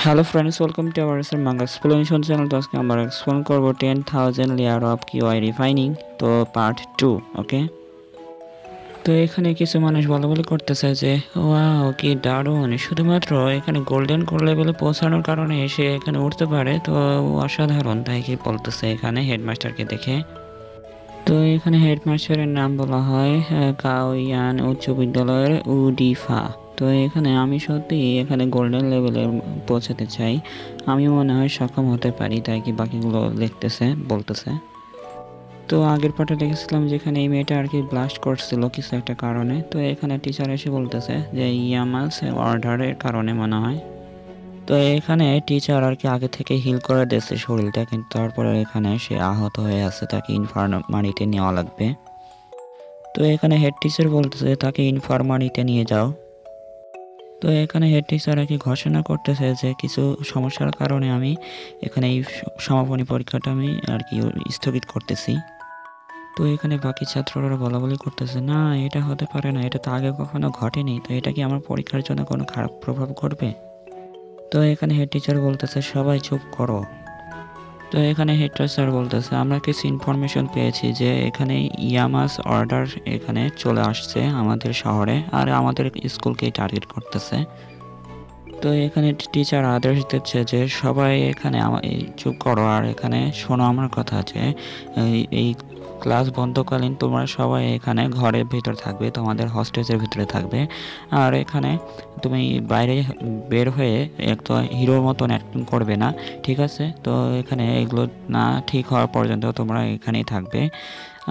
Hello friends, welcome to our manga explanation channel. তো আজকে আমরা এক্সপ্লেন করবো 10,000 লেয়ার অফ কিউআই রিফাইনিং, তো পার্ট 2। ওকে, তো এখানে কিছু মানুষ বলা করতেছে যে ওয়াও কি দারুণ, শুধুমাত্র এখানে গোল্ডেন কোর লেভেলে পৌঁছানোর কারণে সে এখানে উঠতে পারে, তো অসাধারণ, তাই কি বলতেছে এখানে হেডমাস্টারকে দেখে। তো এখানে হেডমাস্টারের নাম বলা হয় কাওয়ান উচ্চ বিদ্যালয়ের উডিফা। তো এখানে আমি সত্যি এখানে গোল্ডেন লেভেলে পৌঁছাতে চাই, আমি মনে হয় সক্ষম হতে পারি, তাই কি বাকিগুলো বলতেছে। তো আগের পার্টে দেখেছিলাম যেখানে এই মেয়েটা আর কি ব্লাস্ট করছিল কিছু একটা কারণে, তো এখানে টিচার এসে বলতেছে যে ইয়ামাস অর্ডারের কারণে মনে হয়। তো এখানে টিচার আর কি আগে থেকে হিল করে দিয়েছে শরীরটা, কিন্তু তারপরে এখানে সে আহত হয়ে আছে, তাকে ইনফার্মারিতে নেওয়া লাগবে। তো এখানে হেড টিচার বলতেছে তাকে ইনফার্মারিতে নিয়ে যাও। তো এখানে হেড টিচার আর কি ঘোষণা করতেছে যে কিছু সমস্যার কারণে আমি এখানে এই সমাপনী পরীক্ষাটা আমি আর কি স্থগিত করতেছি। তো এখানে বাকি ছাত্ররা বলাবলি করতেছে, না এটা হতে পারে না, এটা তো আগে কখনো ঘটেনি, তো এটা কি আমার পরীক্ষার জন্য কোনো খারাপ প্রভাব করবে? তো এখানে হেড টিচার বলতেছে সবাই চুপ করো। তো এখানে হেড টিচার বলতেছে আমরা কিছু ইনফরমেশন পেয়েছি যে এখানে ইয়ামাস অর্ডার এখানে চলে আসছে আমাদের শহরে, আর আমাদের স্কুলকেই টার্গেট করতেছে। তো এখানে টিচার আদেশ দিচ্ছে যে সবাই এখানে চুপ করো, আর এখানে শোনো আমার কথা, যে এই ক্লাস বন্ধকালীন তোমরা সবাই এখানে ঘরের ভিতর থাকবে, তোমাদের হস্টেজের ভিতরে থাকবে, আর এখানে তুমি বাইরে বের হয়ে একটা হিরোর মতন অ্যাক্টিং করবে না, ঠিক আছে? তো এখানে এগুলো না ঠিক হওয়ার পর্যন্ত তোমরা এখানেই থাকবে।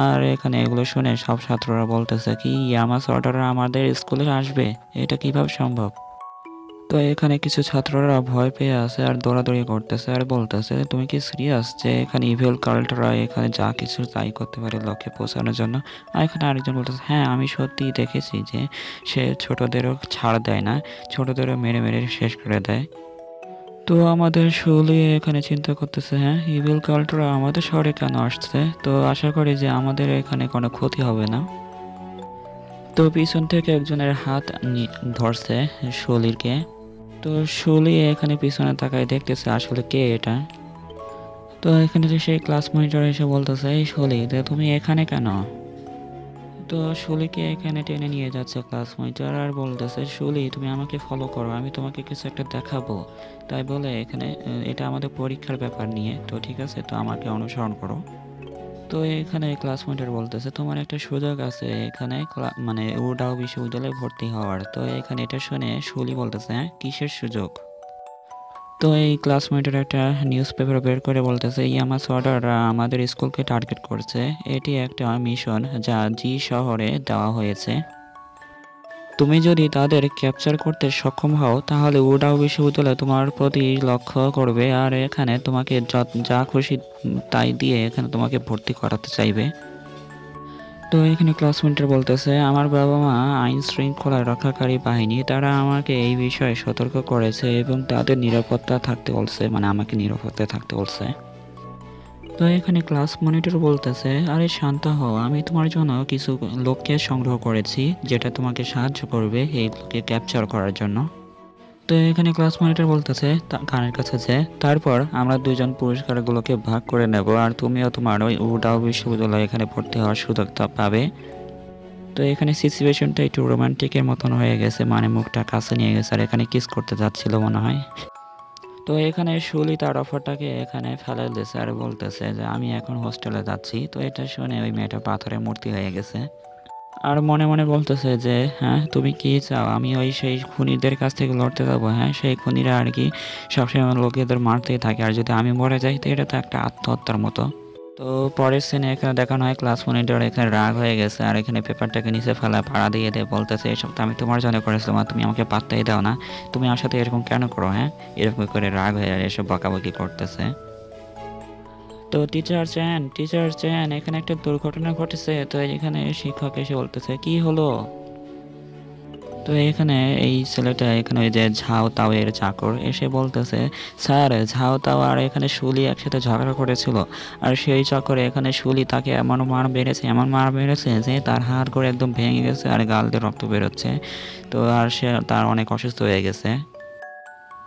আর এখানে এগুলো শুনে সব ছাত্ররা বলতেছে কি ইয়ামাস অর্ডার আমাদের স্কুলে আসবে, এটা কিভাবে সম্ভব? তো এখানে কিছু ছাত্ররা ভয় পেয়ে আছে আর দৌড়াদৌড়ি করতেছে আর বলতেছে তুমি কি সিরিয়াস যে এখানে ইভিল কাল্টরা এখানে যা কিছু তাই করতে পারে লক্ষ্যে পৌঁছানোর জন্য? আর এখানে আরেকজন বলতেছে হ্যাঁ আমি সত্যিই দেখেছি যে সে ছোটদেরও ছাড় দেয় না, ছোটদেরও মেরে মেরে শেষ করে দেয়। তো আমাদের শুলি এখানে চিন্তা করতেছে হ্যাঁ ইভিল কাল্টরা আমাদের শহরে কেন আসছে, তো আশা করি যে আমাদের এখানে কোনো ক্ষতি হবে না। তো পিছন থেকে একজনের হাত ধরছে শলিরকে। তো শুলি এখানে পিছনে তাকায় দেখতেছে আসলে কে এটা। তো এখানে যে সেই ক্লাস মনিটর এসে বলতেছে এই শুলি তুমি এখানে কেন? তো শুলিকে এখানে টেনে নিয়ে যাচ্ছে ক্লাস মনিটর আর বলতেছে শুলি তুমি আমাকে ফলো করো, আমি তোমাকে কিছু একটা দেখাবো। তাই বলে এখানে এটা আমাদের পরীক্ষার ব্যাপার নিয়ে, তো ঠিক আছে তো আমাকে অনুসরণ করো। তো এখানে ক্লাস মনিটর বলতেছে তোমার একটা সুযোগ আছে এখানে মানে উডাও বিশ্ববিদ্যালয়ে ভর্তি হওয়ার। তো এখানে এটা শুনে শুলি বলতেছে হ্যাঁ কিসের সুযোগ? তো এই ক্লাসমেটের একটা নিউজ পেপার বের করে বলতেছে ইয়ামাস অর্ডার আমাদের স্কুলকে টার্গেট করছে, এটি একটা মিশন যা জি শহরে দেওয়া হয়েছে। তুমি যদি তাদের ক্যাপচার করতে সক্ষম হও তাহলে উডাও বিশ্ববিদ্যালয় তোমার প্রতি লক্ষ্য করবে, আর এখানে তোমাকে যা খুশি তাই দিয়ে এখানে তোমাকে ভর্তি করাতে চাইবে। তো এখানে ক্লাসমেটরা বলতেছে আমার বাবা মা আইন শৃঙ্খলা রক্ষাকারী বাহিনী, তারা আমাকে এই বিষয়ে সতর্ক করেছে এবং তাদের নিরাপত্তা থাকতে বলছে, মানে আমাকে নিরাপত্তা থাকতে বলছে। তো এখানে ক্লাস মনিটর বলতেছে আরে শান্ত হও, আমি তোমার জন্য কিছু লোককে সংগ্রহ করেছি যেটা তোমাকে সাহায্য করবে এইগুলোকে ক্যাপচার করার জন্য। তো এখানে ক্লাস মনিটর বলতেছে কানের কাছে যে তারপর আমরা দুজন পুরস্কারগুলোকে ভাগ করে নেব, আর তুমিও তোমার ওই উডাও বিশ্ববিদ্যালয়ে এখানে ভর্তি হওয়ার সুযোগটা পাবে। তো এখানে সিচুয়েশনটা একটু রোমান্টিকের মতন হয়ে গেছে, মানে মুখটা কাছে নিয়ে গেছে আর এখানে কিস করতে যাচ্ছিল মনে হয়। তো এখানে শুলি তার অফারটাকে এখানে ফেলে দিয়েছে আর বলতেছে যে আমি এখন হোস্টেলে যাচ্ছি। তো এটা শুনে ওই মেয়েটা পাথরের মূর্তি হয়ে গেছে আর মনে মনে বলতেছে যে হ্যাঁ তুমি কি চাও, আমি ওই সেই খুনিদের কাছ থেকে লড়তে যাবো? হ্যাঁ সেই খুনিরা আর কি সবসময় লোকেদের মারতেই থাকে, আর যদি আমি মরে যাই তো এটা তো একটা আত্মহত্যার মতো। তো পরের সিনে এখানে দেখানো হয় ক্লাস মনিটর এখানে রাগ হয়ে গেছে আর এখানে পেপারটাকে নিচে ফেলা পাড়া দিয়ে বলতেছে এসব তো আমি তোমার জন্য করেছিলাম আর তুমি আমাকে পাত্তাই দাও না, তুমি আমার সাথে এরকম কেন করো? হ্যাঁ এরকম করে রাগ হয়ে এসব বকাবকি করতেছে। তো টিচার চেন এখানে একটা দুর্ঘটনা ঘটেছে। তো এখানে শিক্ষক এসে বলতেছে কি হলো? তো এখানে এই ছেলেটা এখানে ওই যে ঝাও তাও এর চাকর এসে বলতেছে স্যার ঝাও তাও আর এখানে শুলি একসাথে ঝগড়া করেছিল, আর সেই চক্করে এখানে শুলি তাকে এমন মার মেরেছে যে তার হাড় করে একদম ভেঙে গেছে আর গাল দিয়ে রক্ত বেরোচ্ছে। তো আর সে তার অনেক অসুস্থ হয়ে গেছে।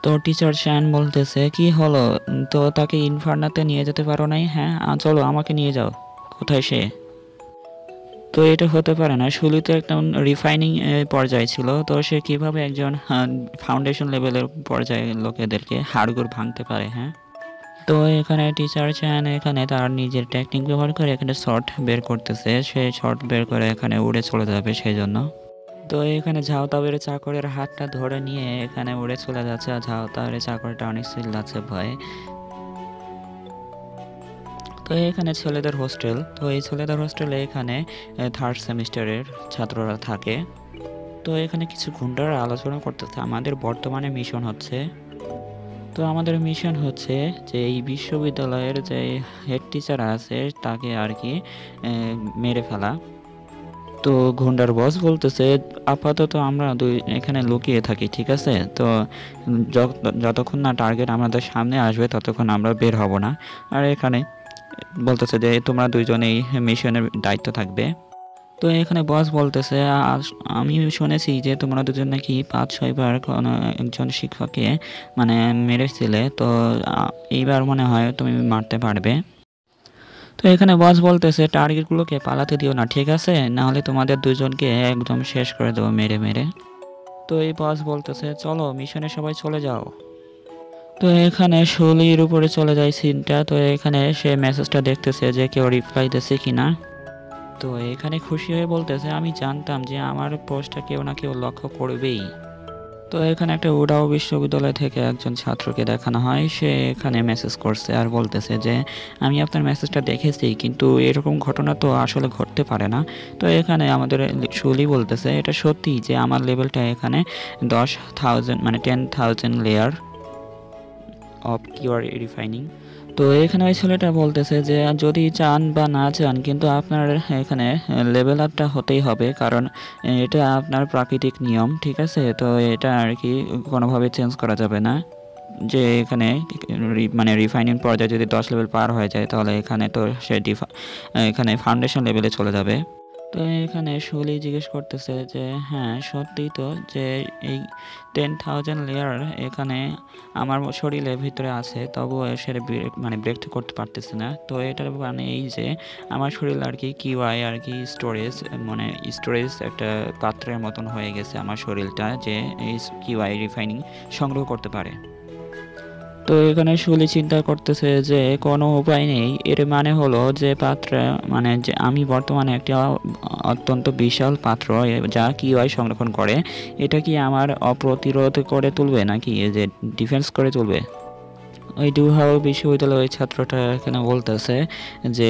তো তো টিচার শ্যান বলতেছে কি হলো, তো তাকে ইনফার্নাতে নিয়ে যেতে পারো নাই? হ্যাঁ চলো আমাকে নিয়ে যাও। কোথায় সে? তো এটা হতে পারে না, শুলি তো একটা রিফাইনিং পর্যায়ে ছিল, তো সে কিভাবে একজন ফাউন্ডেশন লেভেলের পর্যায়ে লোকেদেরকে হাড়গোড় ভাঙতে পারে? হ্যাঁ, তো এখানে টিচার চ্যান এখানে তার নিজের টেকনিক ব্যবহার করে এখানে শর্ট বের করতেছে, সে শর্ট বের করে এখানে উড়ে চলে যাবে সেই জন্য। তো এখানে ঝাউতাবের চাকরের হাতটা ধরে নিয়ে এখানে উড়ে চলে যাচ্ছে, আর ঝাউতাবের চাকরটা অনেক চিল্লাচ্ছে ভয়ে। তো এখানে ছেলেদের হোস্টেল, তো এই ছেলেদের হোস্টেলে এখানে থার্ড সেমিস্টারের ছাত্ররা থাকে। তো এখানে কিছু গুন্ডারা আলোচনা করতেছে আমাদের বর্তমানে মিশন হচ্ছে, তো আমাদের মিশন হচ্ছে যে এই বিশ্ববিদ্যালয়ের যে হেড টিচার আছে তাকে আর কি মেরে ফেলা। তো গুন্ডার বস বলতেছে আপাতত আমরা এখানে লুকিয়ে থাকি, ঠিক আছে? তো যতক্ষণ না টার্গেট আমাদের সামনে আসবে ততক্ষণ আমরা বের হব না। আর এখানে বলতেছে যে তোমরা দুইজন এই মিশনের দায়িত্ব থাকবে। তো এখানে বস বলতেছে আমি শুনেছি যে তোমরা দুজন নাকি 5-6 বার কোনো একজন শিক্ষককে মানে মেরেছিলে, তো এইবার মনে হয় তুমি মারতে পারবে। তো এখানে বস বলতেছে টার্গেটগুলোকে পালাতে দিও না, ঠিক আছে? নাহলে তোমাদের দুজনকে একদম শেষ করে দেবো মেরে মেরে। তো এই বস বলতেছে চলো মিশনে সবাই চলে যাও। তো এখানে শলির উপরে চলে যায় সিনটা, তো এখানে সে মেসেজটা দেখতেছে যে কেউ রিপ্লাই দিচ্ছে কিনা। তো এখানে খুশি হয়ে বলতেছে আমি জানতাম যে আমার পোস্টটা কেউ না কেউ লক্ষ্য করবেই। তো এখানে একটা উডাও বিশ্ববিদ্যালয় থেকে একজন ছাত্রকে দেখানো হয়, সে এখানে মেসেজ করছে আর বলতেছে যে আমি আপনার মেসেজটা দেখেছি, কিন্তু এরকম ঘটনা তো আসলে ঘটতে পারে না। তো এখানে আমাদের শুলি বলতেছে এটা সত্যি যে আমার লেভেলটা এখানে 10,000 মানে 10,000 লেয়ার অফ কিউআর রিফাইনিং। তো এখানে ওই ছেলেটা বলতেছে যে যদি চান বা না চান কিন্তু আপনার এখানে লেভেল আপটা হতেই হবে, কারণ এটা আপনার প্রাকৃতিক নিয়ম, ঠিক আছে? তো এটা আর কি কোনোভাবে চেঞ্জ করা যাবে না, যে এখানে মানে রিফাইনিং পর্যায়ে যদি 10 লেভেল পার হয়ে যায় তাহলে এখানে তো সে এখানে ফাউন্ডেশন লেভেলে চলে যাবে। তো এখানে শুলি জিজ্ঞেস করতেছে যে হ্যাঁ সত্যিই তো যে এই 10,000 লেয়ার এখানে আমার শরীরের ভিতরে আছে, তবুও সেটা মানে ব্রেক করতে পারতেছে না। তো এটার মানে এই যে আমার শরীর আর কি কিউআই আর কি স্টোরেজ, মানে স্টোরেজ একটা পাত্রের মতন হয়ে গেছে আমার শরীরটা, যে এই কিউআই রিফাইনিং সংগ্রহ করতে পারে। তো এখানে শুলি চিন্তা করতেছে যে কোনো উপায় নেই, এর মানে হলো যে পাত্রে মানে যে আমি বর্তমানে একটা অত্যন্ত বিশাল পাত্র যা কিউআই সংরক্ষণ করে, এটা কি আমার অপ্রতিরোধ করে তুলবে নাকি যে ডিফেন্স করে তুলবে? ওই ডুহাও বিশ্ববিদ্যালয়ের ওই ছাত্রটা এখানে বলতেছে যে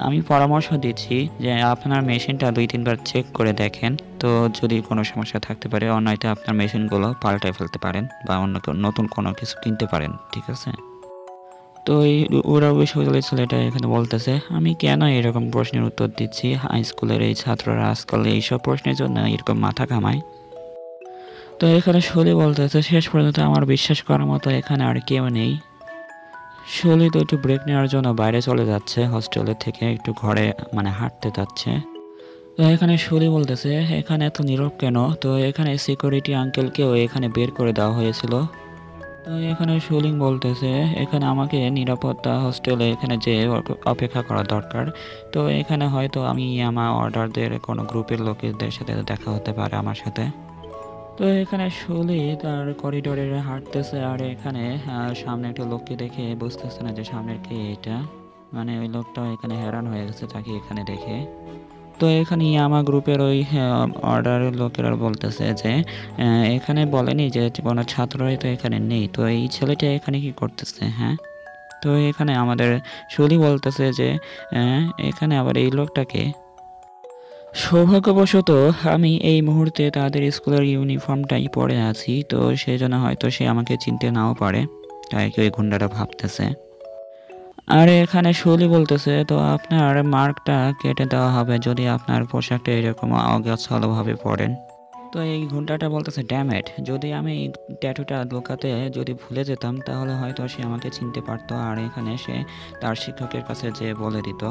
আমি পরামর্শ দিচ্ছি যে আপনার মেশিনটা 2-3 বার চেক করে দেখেন, তো যদি কোনো সমস্যা থাকতে পারে অন্যথায় আপনার মেশিনগুলো পাল্টায় ফেলতে পারেন বা অন্য নতুন কোনো কিছু কিনতে পারেন, ঠিক আছে? তো এই ওরা বিশ্ববিদ্যালয়ের ছেলেটা এখানে বলতেছে আমি কেন এরকম প্রশ্নের উত্তর দিচ্ছি, হাই স্কুলের এই ছাত্ররা আজকাল এইসব প্রশ্নের জন্য এরকম মাথা কামায়। তো এখানে শলি বলতেছে শেষ পর্যন্ত আমার বিশ্বাস করার মতো এখানে আর কেউ নেই। শলি তো একটু ব্রেক নেওয়ার জন্য বাইরে চলে যাচ্ছে, হস্টেলের থেকে একটু ঘরে মানে হাঁটতে যাচ্ছে। তো এখানে শলি বলতেছে এখানে এত নীরব কেন? তো এখানে সিকিউরিটি আঙ্কেলকেও এখানে বের করে দেওয়া হয়েছিল। তো এখানে শুলিং বলতেছে এখানে আমাকে নিরাপত্তা হোস্টেলে এখানে যে অপেক্ষা করা দরকার। তো এখানে হয়তো আমি আমার অর্ডারদের কোনো গ্রুপের লোকেদের সাথে দেখা হতে পারে আমার সাথে। তো এখানে শুলি তার করিডোরে হাঁটতেছে, আর এখানে সামনে একটা লোককে দেখে বুঝতেছে না যে সামনের কে এটা, মানে ওই লোকটা এখানে হ্যারান হয়ে গেছে তাকে এখানে দেখে। তো এখানে ইয়ামা গ্রুপের ওই অর্ডারের লোকেরা বলতেছে যে এখানে বলেনি যে কোনো ছাত্রই তো এখানে নেই, তো এই ছেলেটা এখানে কি করতেছে? হ্যাঁ, তো এখানে আমাদের শুলি বলতেছে যে এখানে আবার এই লোকটাকে সৌভাগ্যবশত আমি এই মুহূর্তে তাদের স্কুলের ইউনিফর্মটাই পরে আছি, তো সেই জন্য হয়তো সে আমাকে চিনতে নাও পারে, তাই কি ওই গুন্ডাটা ভাবতেছে। আর এখানে শুলি বলতেছে তো আপনার মার্কটা কেটে দেওয়া হবে যদি আপনার পোশাকটা এরকম অগোছালোভাবে পরেন। তো এই ঘন্টাটা বলতেছে ড্যামেট, যদি আমি এই ট্যাটুটা লুকাতে যদি ভুলে যেতাম তাহলে হয়তো সে আমাকে চিনতে পারতো, আর এখানে সে তার শিক্ষকের কাছে যেয়ে বলে দিত।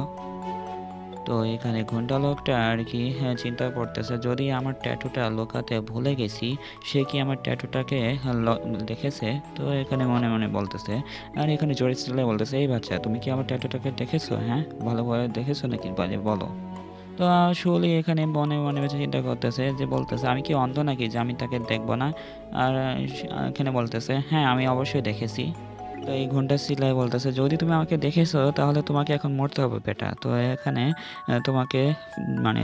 তো এখানে ঘন্টা লোকটা আর কি হ্যাঁ, চিন্তা করতেছে যদি আমার ট্যাটুটা লোকাতে ভুলে গেছি, সে কি আমার ট্যাটুটাকে দেখেছে। তো এখানে মনে মনে বলতেছে, আর এখানে জোরে চিল্লায় বলতেছে, এই বাচ্চা তুমি কি আমার ট্যাটুটাকে দেখেছো, হ্যাঁ ভালোভাবে দেখেছো নাকি, বলো। তো আসলে এখানে মনে মনে বেশি চিন্তা করতেছে যে বলতেছে আমি কি অন্ধ নাকি যে আমি তাকে দেখবো না। আর এখানে বলতেছে হ্যাঁ আমি অবশ্যই দেখেছি। তো এই ঘন্টা চিল্লায় বলতেছে যদি তুমি আমাকে দেখেছো তাহলে তোমাকে এখন মরতে হবে বেটা। তো এখানে তোমাকে মানে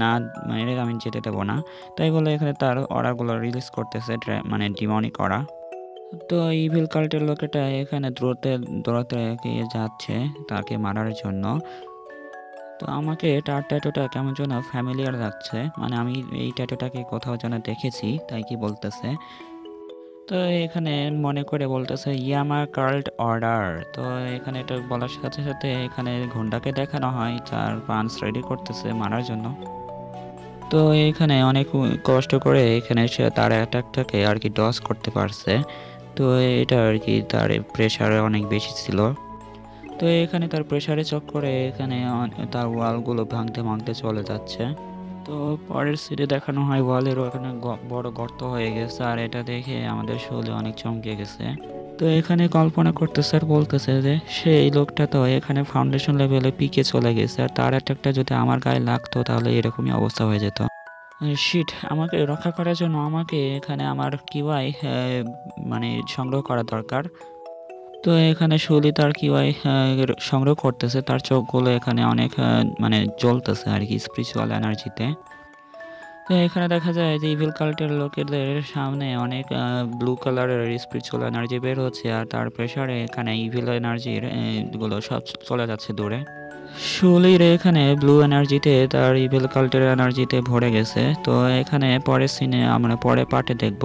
না মানে আমি যেতে দেবো না। তাই বলে এখানে তার অরাগুলো রিলিজ করতেছে, মানে ডিমনিক অরা। তো ইভিল কাল্টের লোকেটা এখানে দৌড়াতে এগিয়ে যাচ্ছে তাকে মারার জন্য। তো আমাকে তার ট্যাটুটা কেমন যেন ফ্যামিলিয়ার লাগছে, মানে আমি এই ট্যাটুটাকে কোথাও যেন দেখেছি, তাই কি বলতেছে। তো এখানে মনে করে বলতেছে ইয়ামা কার্ল্ড অর্ডার। তো এখানে এটা বলার সাথে সাথে এখানে ঘন্টাকে দেখানো হয় তার পাঞ্চ রেডি করতেছে মারার জন্য। তো এখানে অনেক কষ্ট করে এখানে সে তার অ্যাটাকটাকে আর কি ডজ করতে পারছে। তো এটা আর কি তার প্রেশার অনেক বেশি ছিল। তো এখানে তার প্রেশারে চক্করে এখানে তার ওয়ালগুলো ভাঙতে ভাঙতে চলে যাচ্ছে। তো পরের সিটে দেখানো হয় ওয়ালেরও এখানে বড় গর্ত হয়ে গেছে, আর এটা দেখে আমাদের শোলে অনেক চমকে গেছে। তো এখানে কল্পনা করতেছে আর বলতেছে যে সেই লোকটা তো এখানে ফাউন্ডেশন লেভেলে পিকে চলে গেছে, আর তার একটা যদি আমার গায়ে লাগতো তাহলে এরকমই অবস্থা হয়ে যেত। শিট, আমাকে রক্ষা করার জন্য আমাকে এখানে আমার কিওয়াই মানে সংগ্রহ করা দরকার। তো এখানে শুলি তার কিওয়াই সংগ্রহ করতেছে, তার চোখগুলো এখানে অনেক মানে জ্বলতেছে আর কি স্পিরিচুয়াল এনার্জিতে। তো এখানে দেখা যায় যে ইভিল কাল্টের লোকেদের সামনে অনেক ব্লু কালারের স্পিরিচুয়াল এনার্জি বের হচ্ছে, আর তার প্রেসারে এখানে ইভিল এনার্জির গুলো সব চলে যাচ্ছে দূরে। শুলির এখানে ব্লু এনার্জিতে তার ইভিল কাল্টের এনার্জিতে ভরে গেছে। তো এখানে পরের সিনে আমরা পরে পার্টে দেখব।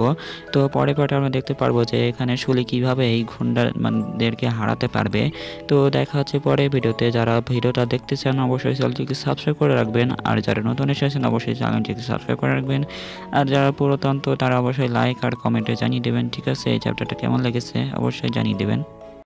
তো পরে পার্টে আমরা দেখতে পারবো যে এখানে শুলি কিভাবে এই গুন্ডাদেরকে হারাতে পারবে। তো দেখা হচ্ছে পরে ভিডিওতে। যারা ভিডিওটা দেখতে চান অবশ্যই চ্যানেলটিকে সাবস্ক্রাইব করে রাখবেন, আর যারা নতুন এসেছেন অবশ্যই চ্যানেলটিকে সাবস্ক্রাইব করে রাখবেন, আর যারা পুরাতন তো তারা অবশ্যই লাইক আর কমেন্টে জানিয়ে দেবেন। ঠিক আছে, এই চ্যাপ্টারটা কেমন লেগেছে অবশ্যই জানিয়ে দেবেন।